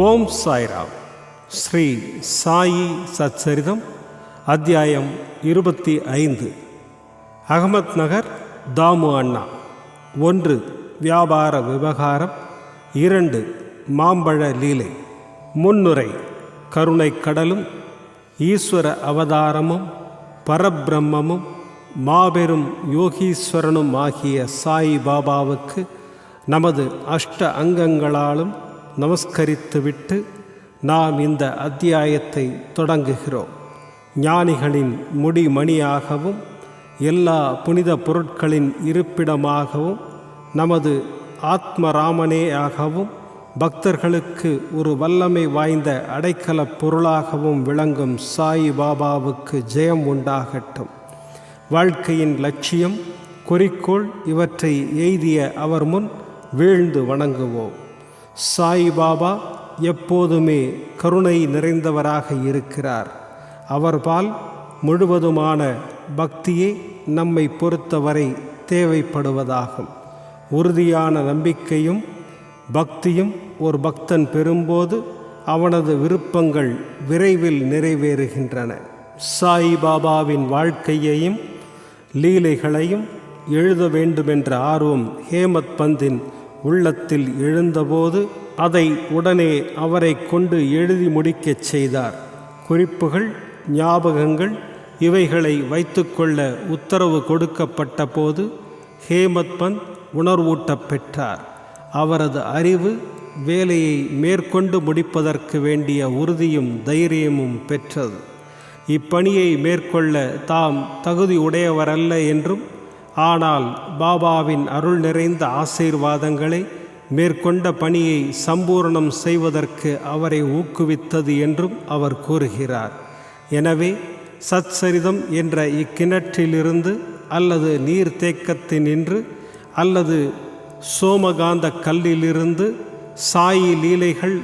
ஓம் சாய்ராம். ஸ்ரீ சாயி சச்சரிதம் அத்தியாயம் 25. அகமத் நகர், தாமு அண்ணா. 1. வியாபார விவகாரம். 2. மாம்பழ லீலை. முன்னுரை. கருணை கடலும் ஈஸ்வர அவதாரமும் பரபிரம்மமும் மாபெரும் யோகீஸ்வரனும் ஆகிய சாய் பாபாவுக்கு நமது அஷ்ட அங்கங்களாலும் நமஸ்கரித்துவிட்டு நாம் இந்த அத்தியாயத்தை தொடங்குகிறோம். ஞானிகளின் முடிமணியாகவும் எல்லா புனித பொருட்களின் இருப்பிடமாகவும் நமது ஆத்மராமனேயாகவும் பக்தர்களுக்கு ஒரு வல்லமை வாய்ந்த அடைக்கலப் பொருளாகவும் விளங்கும் சாய் பாபாவுக்கு ஜெயம் உண்டாகட்டும். வாழ்க்கையின் லட்சியம், குறிக்கோள் இவற்றை எய்திய அவர் முன் வீழ்ந்து வணங்குவோம். சாய் பாபா எப்போதுமே கருணை நிறைந்தவராக இருக்கிறார். அவர்பால் முழுவதுமான பக்தியே நம்மை பொறுத்தவரை தேவைப்படுவதாகும். உறுதியான நம்பிக்கையும் பக்தியும் ஒரு பக்தன் பெறும்போது அவனது விருப்பங்கள் விரைவில் நிறைவேறுகின்றன. சாய் பாபாவின் வாழ்க்கையையும் லீலைகளையும் எழுத வேண்டுமென்ற ஆர்வம் ஹேமத் பந்தின் உள்ளத்தில் எழுந்தபோது அதை உடனே அவரை கொண்டு எழுதி முடிக்கச் செய்தார். குறிப்புகள், ஞாபகங்கள் இவைகளை வைத்துக்கொள்ள உத்தரவு கொடுக்கப்பட்ட போது ஹேமத் பந்த் உணர்வூட்டப் பெற்றார். அவரது அறிவு வேலையை மேற்கொண்டு முடிப்பதற்கு வேண்டிய உறுதியும் தைரியமும் பெற்றது. இப்பணியை மேற்கொள்ள தாம் தகுதி உடையவரல்ல என்றும், ஆனால் பாபாவின் அருள் நிறைந்த ஆசீர்வாதங்களை மேற்கொண்ட பணியை சம்பூர்ணம் செய்வதற்கு அவரை ஊக்குவித்தது என்றும் அவர் கூறுகிறார். எனவே சச்சரிதம் என்ற இக்கிணற்றிலிருந்து அல்லது நீர்த்தேக்கத்தினின்று அல்லது சோமகாந்த கல்லிலிருந்து சாயி லீலைகள்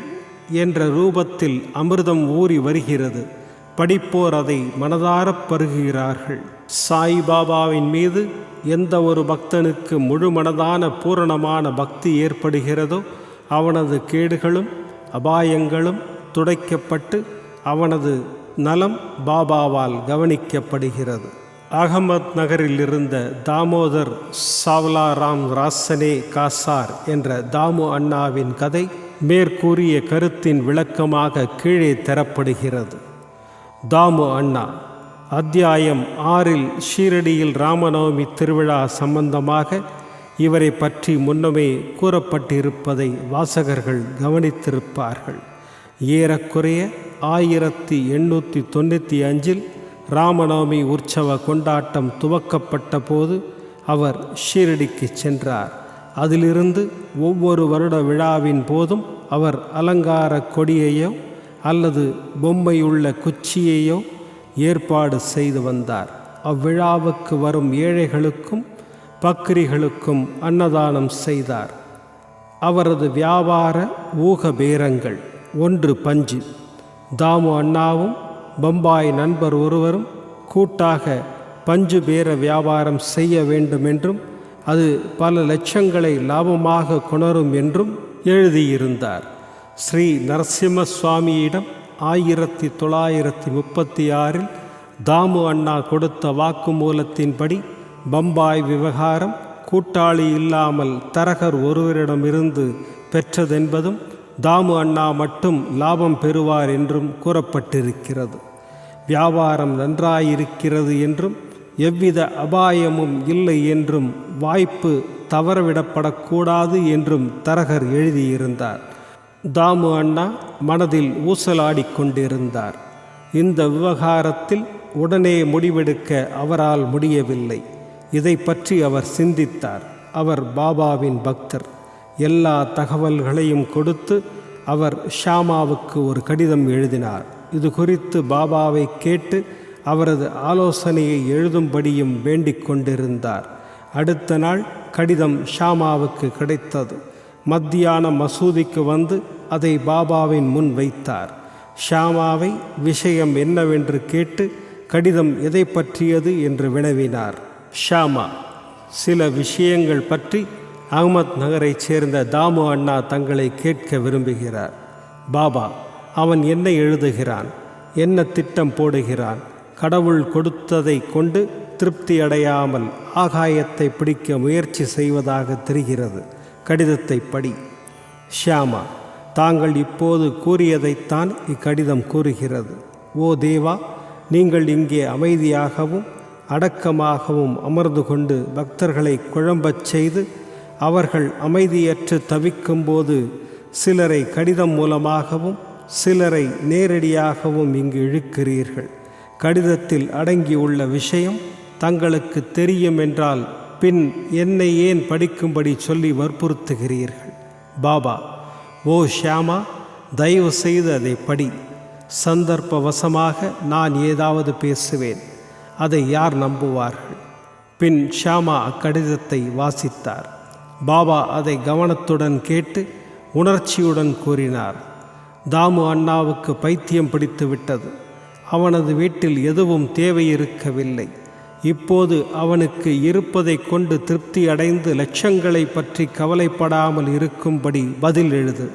என்ற ரூபத்தில் அமிர்தம் ஊறி வருகிறது. படிப்போர் அதை மனதாரப் பருகுகிறார்கள். சாய் பாபாவின் மீது எந்த ஒரு பக்தனுக்கு முழு மனதான பூரணமான பக்தி ஏற்படுகிறதோ அவனது கேடுகளும் அபாயங்களும் துடைக்கப்பட்டு அவனது நலம் பாபாவால் கவனிக்கப்படுகிறது. அகமத் நகரில் இருந்த தாமோதர் சாவ்லாராம் ராசனே காசார் என்ற தாமு அண்ணாவின் கதை மேற்கூறிய கருத்தின் விளக்கமாக கீழே தரப்படுகிறது. தாமு அண்ணா. அத்தியாயம் 6 ஷீரடியில் ராமநவமி திருவிழா சம்பந்தமாக இவரை பற்றி முன்னமே கூறப்பட்டிருப்பதை வாசகர்கள் கவனித்திருப்பார்கள். ஏறக்குறைய 1895 ராமநவமி உற்சவ கொண்டாட்டம் துவக்கப்பட்ட போது அவர் ஷீரடிக்கு சென்றார். அதிலிருந்து ஒவ்வொரு வருட விழாவின் போதும் அவர் அலங்கார கொடியையோ அல்லது பொம்மையுள்ள குச்சியையோ ஏற்பாடு செய்து வந்தார். அவ்விழாவுக்கு வரும் ஏழைகளுக்கும் பக்ரிகளுக்கும் அன்னதானம் செய்தார். அவரது வியாபார ஊக பேரங்கள். 1. பஞ்சு. தாமு அண்ணாவும் பம்பாய் நண்பர் ஒருவரும் கூட்டாக பஞ்சு பேர வியாபாரம் செய்ய வேண்டுமென்றும் அது பல லட்சங்களை லாபமாக கொணரும் என்றும் எழுதியிருந்தார். ஸ்ரீ நரசிம்ம சுவாமியிடம் 1936 தாமு அண்ணா கொடுத்த வாக்குமூலத்தின்படி பம்பாய் விவகாரம் கூட்டாளி இல்லாமல் தரகர் ஒருவரிடமிருந்து பெற்றதென்பதும் தாமு அண்ணா மட்டும் லாபம் பெறுவார் என்றும் கூறப்பட்டிருக்கிறது. வியாபாரம் நன்றாயிருக்கிறது என்றும் எவ்வித அபாயமும் இல்லை என்றும் வாய்ப்பு தவறவிடப்படக்கூடாது என்றும் தரகர் எழுதியிருந்தார். தாமு அண்ணா மனதில் ஊசலாடி கொண்டிருந்தார். இந்த விவகாரத்தில் உடனே முடிவெடுக்க அவரால் முடியவில்லை. இதை பற்றி அவர் சிந்தித்தார். அவர் பாபாவின் பக்தர். எல்லா தகவல்களையும் கொடுத்து அவர் ஷாமாவுக்கு ஒரு கடிதம் எழுதினார். இது குறித்து பாபாவை கேட்டு அவரது ஆலோசனையை எழுதும்படியும் வேண்டிக் கொண்டிருந்தார். அடுத்த நாள் கடிதம் ஷாமாவுக்கு கிடைத்தது. மத்தியானம் மசூதிக்கு வந்து அதை பாபாவின் முன் வைத்தார். ஷாமாவை விஷயம் என்னவென்று கேட்டு கடிதம் எதை பற்றியது என்று வினவினார். ஷாமா, சில விஷயங்கள் பற்றி அகமத் நகரைச் சேர்ந்த தாமு அண்ணா தங்களை கேட்க விரும்புகிறார். பாபா, அவன் என்ன எழுதுகிறான், என்ன திட்டம் போடுகிறான்? கடவுள் கொடுத்ததை கொண்டு திருப்தி அடையாமல் ஆகாயத்தை பிடிக்க முயற்சி செய்வதாக தெரிகிறது. கடிதத்தை படி. ஷியாமா, தாங்கள் இப்போது கூறியதைத்தான் இக்கடிதம் கூறுகிறது. ஓ தேவா, நீங்கள் இங்கே அமைதியாகவும் அடக்கமாகவும் அமர்ந்து கொண்டு பக்தர்களை குழம்பச் செய்து அவர்கள் அமைதியற்று தவிக்கும்போது சிலரை கடிதம் மூலமாகவும் சிலரை நேரடியாகவும் இங்கு இழுக்கிறீர்கள். கடிதத்தில் அடங்கியுள்ள விஷயம் தங்களுக்கு தெரியும் என்றால் பின் என்னை ஏன் படிக்கும்படி சொல்லி வற்புறுத்துகிறீர்கள்? பாபா, ஓ ஷியாமா, தயவு செய்து அதை படி. சந்தர்ப்பவசமாக நான் ஏதாவது பேசுவேன், அதை யார் நம்புவார்கள்? பின் ஷியாமா அக்கடிதத்தை வாசித்தார். பாபா அதை கவனத்துடன் கேட்டு உணர்ச்சியுடன் கூறினார். தாமு அண்ணாவுக்கு பைத்தியம் பிடித்து விட்டது. அவனது வீட்டில் எதுவும் தேவையிருக்கவில்லை. இப்போது அவனுக்கு இருப்பதை கொண்டு திருப்தி அடைந்து லட்சங்களை பற்றி கவலைப்படாமல் இருக்கும்படி பதில் எழுது.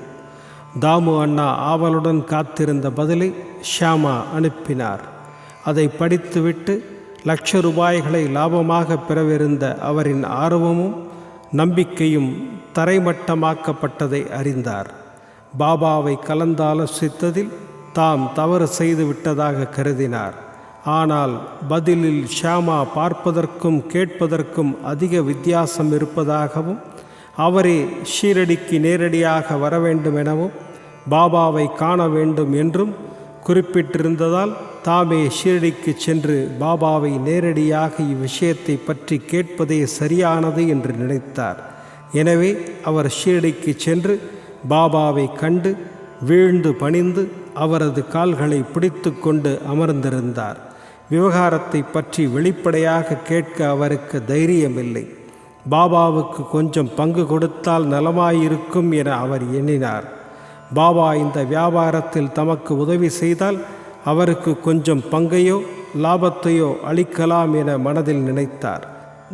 தாமு அண்ணா ஆவலுடன் காத்திருந்த பதிலை ஷியாமா அனுப்பினார். அதை படித்துவிட்டு ₹1,00,000 லாபமாக பெறவிருந்த அவரின் ஆர்வமும் நம்பிக்கையும் தரைமட்டமாக்கப்பட்டதை அறிந்தார். பாபாவை கலந்தாலோசித்ததில் தாம் தவறு செய்து விட்டதாக கருதினார். ஆனால் பதிலில் ஷியாமா பார்ப்பதற்கும் கேட்பதற்கும் அதிக வித்தியாசம் இருப்பதாகவும் அவரே ஷீரடிக்கு நேரடியாக வர வேண்டும் எனவும் பாபாவை காண வேண்டும் என்றும் குறிப்பிட்டிருந்ததால் தாமே ஷீரடிக்கு சென்று பாபாவை நேரடியாக இவ்விஷயத்தை பற்றி கேட்பதே சரியானது என்று நினைத்தார். எனவே அவர் ஷீரடிக்கு சென்று பாபாவை கண்டு வீழ்ந்து பணிந்து அவரது கால்களை பிடித்து கொண்டு அமர்ந்திருந்தார். விவகாரத்தை பற்றி வெளிப்படையாக கேட்க அவருக்கு தைரியமில்லை. பாபாவுக்கு கொஞ்சம் பங்கு கொடுத்தால் நலமாயிருக்கும் என அவர் எண்ணினார். பாபா இந்த வியாபாரத்தில் தமக்கு உதவி செய்தால் அவருக்கு கொஞ்சம் பங்கையோ லாபத்தையோ அளிக்கலாம் என மனதில் நினைத்தார்.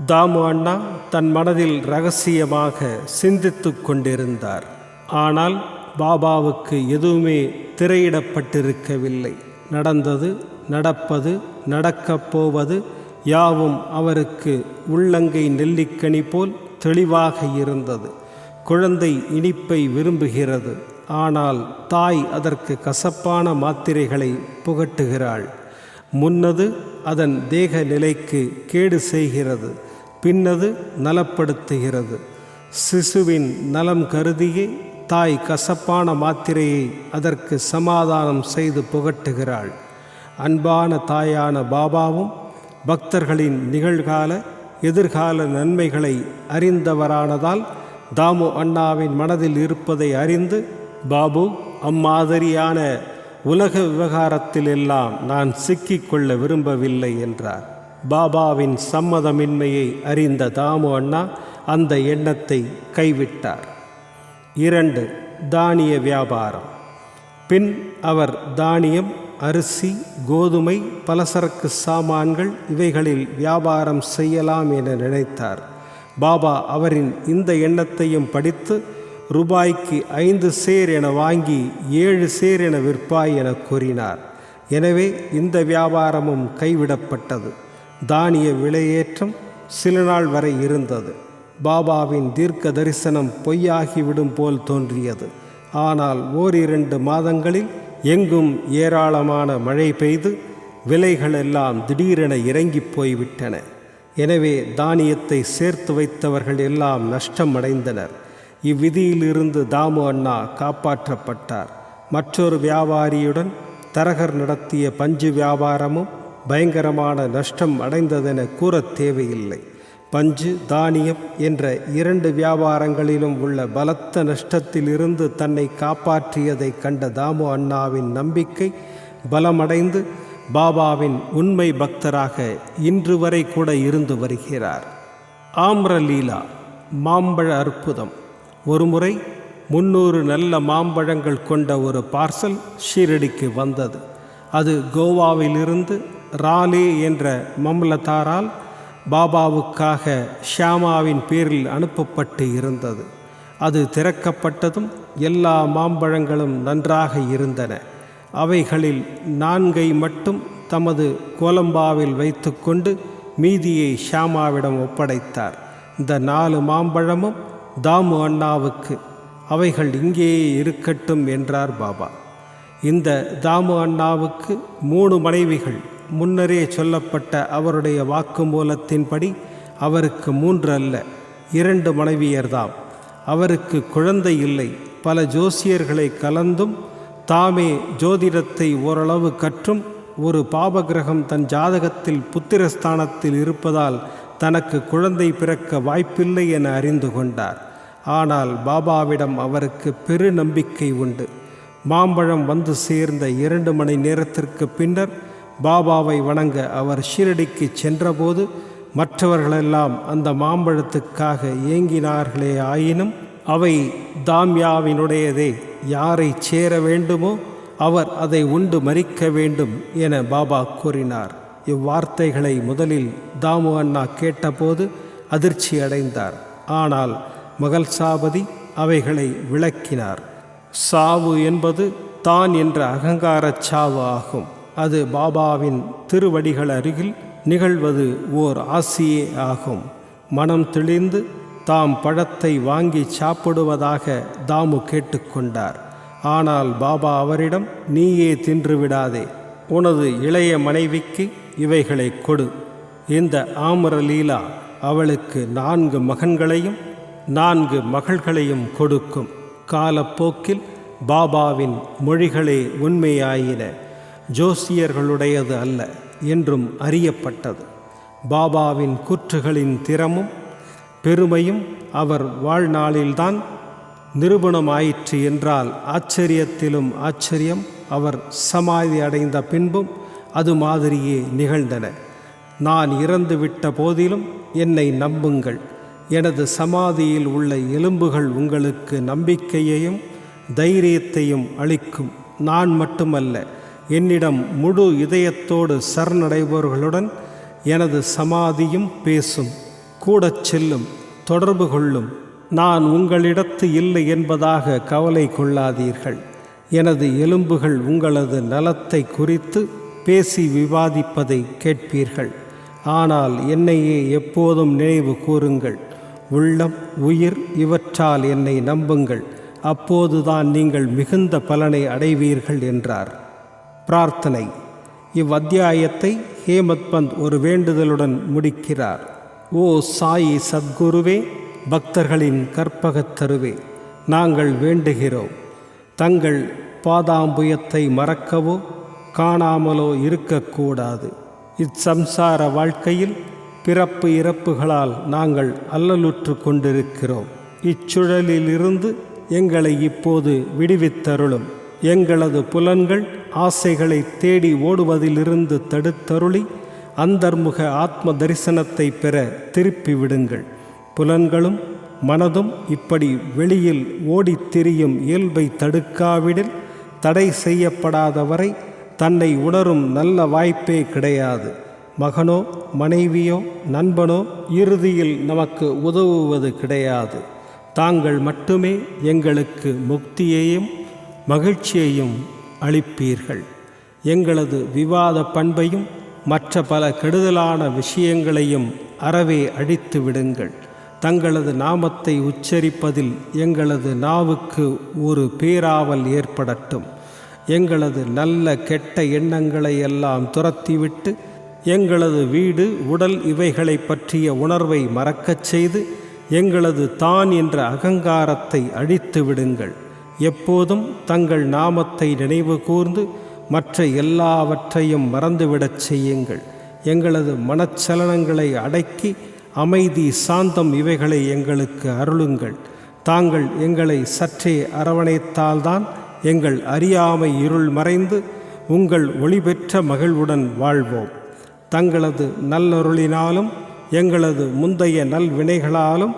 தாமு அண்ணா தன் மனதில் இரகசியமாக சிந்தித்து கொண்டிருந்தார். ஆனால் பாபாவுக்கு எதுவுமே திரையிடப்பட்டிருக்கவில்லை. நடந்தது, நடப்பது, நடக்கப் போவது யாவும் அவருக்கு உள்ளங்கை நெல்லிக்கனி போல் தெளிவாக இருந்தது. குழந்தை இனிப்பை விரும்புகிறது, ஆனால் தாய் அதற்கு கசப்பான மாத்திரைகளை புகட்டுகிறாள். முன்னது அதன் தேக நிலைக்கு கேடு செய்கிறது, பின்னது நலப்படுத்துகிறது. சிசுவின் நலம் கருதியே தாய் கசப்பான மாத்திரையை அதற்கு சமாதானம் செய்து புகட்டுகிறாள். அன்பான தாயான பாபாவும் பக்தர்களின் நிகழ்கால எதிர்கால நன்மைகளை அறிந்தவரானதால் தாமு அண்ணாவின் மனதில் இருப்பதை அறிந்து, பாபு, அம்மாதிரியான உலக விவகாரத்திலெல்லாம் நான் சிக்கிக்கொள்ள விரும்பவில்லை என்றார். பாபாவின் சம்மதமின்மையை அறிந்த தாமு அண்ணா அந்த எண்ணத்தை கைவிட்டார். 2. தானிய வியாபாரம். பின் அவர் தானியம், அரிசி, கோதுமை, பலசரக்கு சாமான்கள் இவைகளில் வியாபாரம் செய்யலாம் என நினைத்தார். பாபா அவரின் இந்த எண்ணத்தையும் படித்து ரூபாய்க்கு 5 சேர் என வாங்கி 7 சேர் என விற்பாய் என கூறினார். எனவே இந்த வியாபாரமும் கைவிடப்பட்டது. தானிய விலையேற்றம் சில நாள் வரை இருந்தது. பாபாவின் தீர்க்க தரிசனம் பொய்யாகிவிடும் போல் தோன்றியது. ஆனால் 1-2 மாதங்களில் எங்கும் ஏராளமான மழை பெய்து விலைகளெல்லாம் திடீரென இறங்கி போய்விட்டன. எனவே தானியத்தை சேர்த்து வைத்தவர்கள் எல்லாம் நஷ்டம் அடைந்தனர். இவ்விதியிலிருந்து தாமு அண்ணா காப்பாற்றப்பட்டார். மற்றொரு வியாபாரியுடன் தரகர் நடத்திய பஞ்சு வியாபாரமும் பயங்கரமான நஷ்டம் அடைந்ததென கூறத் தேவையில்லை. பஞ்சு, தானியம் என்ற 2 வியாபாரங்களிலும் உள்ள பலத்த நஷ்டத்திலிருந்து தன்னை காப்பாற்றியதை கண்ட தாமு அண்ணாவின் நம்பிக்கை பலமடைந்து பாபாவின் உண்மை பக்தராக இன்று வரை கூட இருந்து வருகிறார். ஆம்ரலீலா, மாம்பழ அற்புதம். ஒருமுறை 300 நல்ல மாம்பழங்கள் கொண்ட ஒரு பார்சல் ஷீரடிக்கு வந்தது. அது கோவாவிலிருந்து ராலே என்ற மம்லதாரால் பாபாவுக்காக ஷியாமாவின் பேரில் அனுப்பப்பட்டு இருந்தது. அது திறக்கப்பட்டதும் எல்லா மாம்பழங்களும் நன்றாக இருந்தன. அவைகளில் 4ஐ மட்டும் தமது கோலம்பாவில் வைத்துக்கொண்டு மீதியை ஷியாமாவிடம் ஒப்படைத்தார். இந்த 4 மாம்பழமும் தாமு அண்ணாவுக்கு, அவைகள் இங்கேயே இருக்கட்டும் என்றார் பாபா. இந்த தாமு அண்ணாவுக்கு 3 மனைவிகள். முன்னரே சொல்லப்பட்ட அவருடைய வாக்குமூலத்தின்படி அவருக்கு 3 அல்ல 2 மனைவியர்தாம். அவருக்கு குழந்தை இல்லை. பல ஜோசியர்களை கலந்தும் தாமே ஜோதிடத்தை ஓரளவு கற்றும் ஒரு பாபகிரகம் தன் ஜாதகத்தில் புத்திரஸ்தானத்தில் இருப்பதால் தனக்கு குழந்தை பிறக்க வாய்ப்பில்லை என அறிந்து கொண்டார். ஆனால் பாபாவிடம் அவருக்கு பெரு நம்பிக்கை உண்டு. மாம்பழம் வந்து சேர்ந்த 2 மணி நேரத்திற்கு பின்னர் பாபாவை வணங்க அவர் ஷீரடிக்கு சென்றபோது மற்றவர்களெல்லாம் அந்த மாம்பழத்துக்காக ஏங்கினார்களே ஆயினும் அவை தாம்யாவினுடையதே. யாரை சேர வேண்டுமோ அவர் அதை உண்டு மரிக்க வேண்டும் என பாபா கூறினார். இவ்வார்த்தைகளை முதலில் தாமு அண்ணா கேட்டபோது அதிர்ச்சி அடைந்தார். ஆனால் மகள்சாபதி அவைகளை விளக்கினார். சாவு என்பது தான் என்ற அகங்காரச் சாவு ஆகும். அது பாபாவின் திருவடிகள் அருகில் நிகழ்வது ஓர் ஆசியே ஆகும். மனம் தெளிந்து தாம் பழத்தை வாங்கி சாப்பிடுவதாக தாமு கேட்டுக்கொண்டார். ஆனால் பாபா அவரிடம், நீயே தின்றுவிடாதே, உனது இளைய மனைவிக்கு இவைகளை கொடு. இந்த ஆமரலீலா அவளுக்கு 4 மகன்களையும் 4 மகள்களையும் கொடுக்கும். காலப்போக்கில் பாபாவின் மொழிகளே உண்மையாயின, ஜோசியர்களுடையது அல்ல என்றும் அறியப்பட்டது. பாபாவின் கூற்றுகளின் திறமும் பெருமையும் அவர் வாழ்நாளில்தான் நிரூபணமாயிற்று என்றால் ஆச்சரியத்திலும் ஆச்சரியம். அவர் சமாதி அடைந்த பின்பும் அது மாதிரியே நிகழ்ந்தன. நான் இறந்துவிட்ட போதிலும் என்னை நம்புங்கள். எனது சமாதியில் உள்ள எலும்புகள் உங்களுக்கு நம்பிக்கையையும் தைரியத்தையும் அளிக்கும். நான் மட்டுமல்ல, என்னிடம் முழு இதயத்தோடு சரணடைபவர்களுடன் எனது சமாதியும் பேசும், கூடச் செல்லும், தொடர்பு கொள்ளும். நான் உங்களிடத்து இல்லை என்பதாக கவலை கொள்ளாதீர்கள். எனது எலும்புகள் உங்களது நலத்தை குறித்து பேசி விவாதிப்பதை கேட்பீர்கள். ஆனால் என்னையே எப்போதும் நினைவு கூறுங்கள். உள்ளம், உயிர் இவற்றால் என்னை நம்புங்கள். அப்போதுதான் நீங்கள் மிகுந்த பலனை அடைவீர்கள் என்றார். பிரார்த்தனை. இவ்வத்தியாயத்தை ஹேமத் பந்த் ஒரு வேண்டுதலுடன் முடிக்கிறார். ஓ சாயி சத்குருவே, பக்தர்களின் கற்பகத் தருவே, நாங்கள் வேண்டுகிறோம். தங்கள் பாதாம்புயத்தை மறக்கவோ காணாமலோ இருக்கக்கூடாது. இச்சம்சார வாழ்க்கையில் பிறப்பு இறப்புகளால் நாங்கள் அல்லலுற்று கொண்டிருக்கிறோம். இச்சுழலிலிருந்து எங்களை இப்போது விடுவித்தருளும். எங்களது புலன்கள் ஆசைகளை தேடி ஓடுவதிலிருந்து தடுத்தருளி அந்தர்முக ஆத்ம தரிசனத்தை பெற திருப்பி விடுங்கள். புலன்களும் மனதும் இப்படி வெளியில் ஓடித் திரியும் இயல்பை தடுக்காவிடில் தடை செய்யப்படாதவரை தன்னை உணரும் நல்ல வாய்ப்பே கிடையாது. மகனோ மனைவியோ நண்பனோ இறுதியில் நமக்கு உதவுவது கிடையாது. தாங்கள் மட்டுமே எங்களுக்கு முக்தியையும் மகிழ்ச்சியையும் அளிப்பீர்கள். எங்களது விவாத பண்பையும் மற்ற பல கெடுதலான விஷயங்களையும் அறவே அழித்து விடுங்கள். தங்களது நாமத்தை உச்சரிப்பதில் எங்களது நாவுக்கு ஒரு பேராவல் ஏற்படட்டும். எங்களது நல்ல கெட்ட எண்ணங்களை எல்லாம் துரத்திவிட்டு எங்களது வீடு, உடல் இவைகளை பற்றிய உணர்வை மறக்கச் செய்து எங்களது தான் என்ற அகங்காரத்தை அழித்து விடுங்கள். எப்போதும் தங்கள் நாமத்தை நினைவு கூர்ந்து மற்ற எல்லாவற்றையும் மறந்துவிடச் செய்யுங்கள். எங்களது மனச்சலனங்களை அடக்கி அமைதி, சாந்தம் இவைகளை எங்களுக்கு அருளுங்கள். தாங்கள் எங்களை சற்றே அரவணைத்தால்தான் எங்கள் அறியாமை இருள் மறைந்து உங்கள் ஒளிபெற்ற மகிழ்வுடன் வாழ்வோம். தங்களது நல்லருளினாலும் எங்களது முந்தைய நல்வினைகளாலும்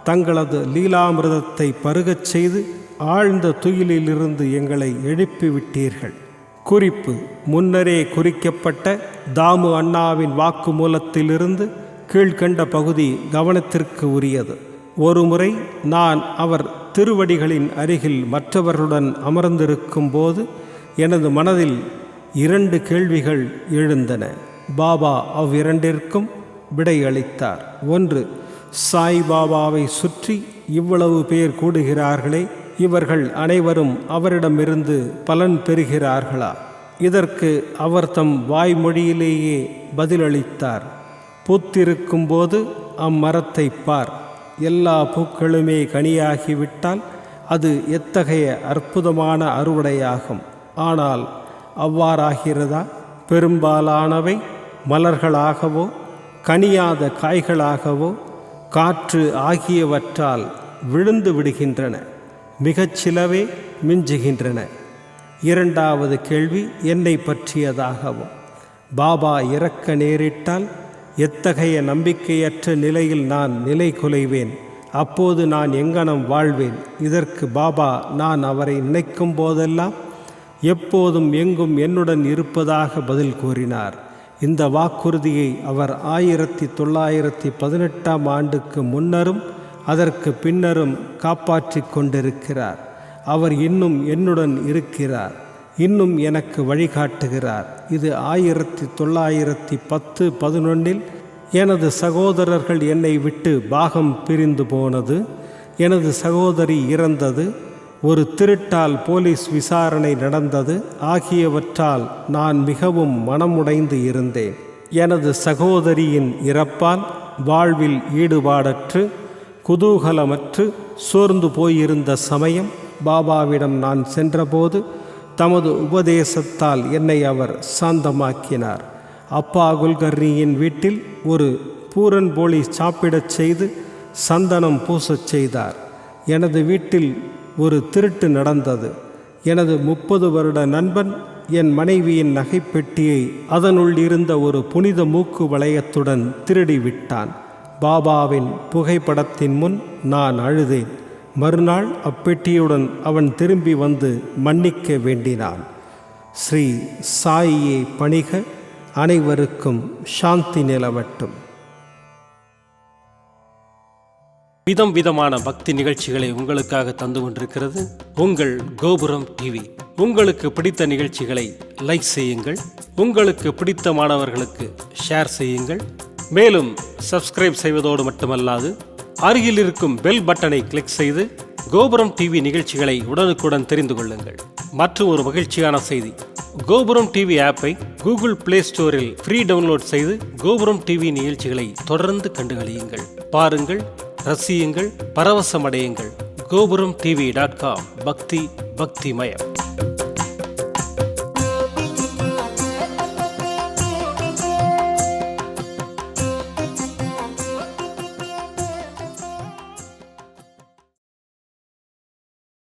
தங்களது லீலாமிர்தத்தை பருகச் செய்து ஆழ்ந்த துயிலிலிருந்து எங்களை எழுப்பிவிட்டீர்கள். குறிப்பு: முன்னரே குறிக்கப்பட்ட தாமு அண்ணாவின் வாக்குமூலத்திலிருந்து கீழ்கண்ட பகுதி கவனத்திற்கு உரியது. ஒருமுறை நான் அவர் திருவடிகளின் அருகில் மற்றவர்களுடன் அமர்ந்திருக்கும் போது எனது மனதில் 2 கேள்விகள் எழுந்தன. பாபா அவ்விரண்டிற்கும் விடையளித்தார். 1. சாய்பாபாவை சுற்றி இவ்வளவு பேர் கூடுகிறார்களே, இவர்கள் அனைவரும் அவரிடமிருந்து பலன் பெறுகிறார்களா? இதற்கு அவர் தம் வாய்மொழியிலேயே பதிலளித்தார். பூத்திருக்கும்போது அம்மரத்தை பார். எல்லா பூக்களுமே கனியாகிவிட்டால் அது எத்தகைய அற்புதமான அறுவடையாகும். ஆனால் அவ்வாறாகிறதா? பெரும்பாலானவை மலர்களாகவோ கனியாத காய்களாகவோ காற்று ஆகியவற்றால் விழுந்து விடுகின்றன. மிகச் சிலவே மிஞ்சுகின்றன. 2வது கேள்வி என்னை பற்றியதாகவும். பாபா இறக்க நேரிட்டால் எத்தகைய நம்பிக்கையற்ற நிலையில் நான் நிலை குலைவேன்? அப்போது நான் எங்கனம் வாழ்வேன்? இதற்கு பாபா நான் அவரை நினைக்கும் போதெல்லாம் எப்போதும் எங்கும் என்னுடன் இருப்பதாக பதில் கூறினார். இந்த வாக்குறுதியை அவர் 1918ஆம் ஆண்டுக்கு முன்னரும் அதற்கு பின்னரும் காப்பாற்றி கொண்டிருக்கிறார். அவர் இன்னும் என்னுடன் இருக்கிறார், இன்னும் எனக்கு வழிகாட்டுகிறார். இது 1910-11 எனது சகோதரர்கள் என்னை விட்டு பாகம் பிரிந்து போனது, எனது சகோதரி இறந்தது, ஒரு திருட்டால் போலீஸ் விசாரணை நடந்தது ஆகியவற்றால் நான் மிகவும் மனமுடைந்து இருந்தேன். எனது சகோதரியின் இறப்பால் வாழ்வில் ஈடுபாடற்று குதூகலமற்று சோர்ந்து போயிருந்த சமயம் பாபாவிடம் நான் சென்றபோது தமது உபதேசத்தால் என்னை அவர் சாந்தமாக்கினார். அப்பா குல்கர்னியின் வீட்டில் ஒரு பூரன் போலி சாப்பிடச் செய்து சந்தனம் பூசச் செய்தார். எனது வீட்டில் ஒரு திருட்டு நடந்தது. எனது 30 வருட நண்பன் என் மனைவியின் நகைப்பெட்டியை அதனுள் இருந்த ஒரு புனித மூக்கு வளையத்துடன் திருடிவிட்டான். பாபாவின் புகைப்படத்தின் முன் நான் அழுதேன். மறுநாள் அப்பெட்டியுடன் அவன் திரும்பி வந்து மன்னிக்க வேண்டினான். ஸ்ரீ சாயியை பணிக. அனைவருக்கும் சாந்தி நிலவட்டும். விதம் விதமான பக்தி நிகழ்ச்சிகளை உங்களுக்காக தந்து கொண்டிருக்கிறது உங்கள் கோபுரம் டிவி. உங்களுக்கு பிடித்த நிகழ்ச்சிகளை லைக் செய்யுங்கள், உங்களுக்கு பிடித்த மாணவர்களுக்கு ஷேர் செய்யுங்கள். மேலும் சப்ஸ்கிரைப் செய்வதோடு மட்டுமல்லாது அருகில் இருக்கும் பெல் பட்டனை கிளிக் செய்து கோபுரம் டிவி நிகழ்ச்சிகளை உடனுக்குடன் தெரிந்து கொள்ளுங்கள். மற்றும் ஒரு மகிழ்ச்சியான செய்தி, கோபுரம் டிவி ஆப்பை கூகுள் பிளே ஸ்டோரில் ஃப்ரீ டவுன்லோட் செய்து கோபுரம் டிவி நிகழ்ச்சிகளை தொடர்ந்து கண்டுகளியுங்கள், பாருங்கள், ரசியுங்கள், பரவசமடையுங்கள். gopuramtv.com. பக்தி பக்திமயம்.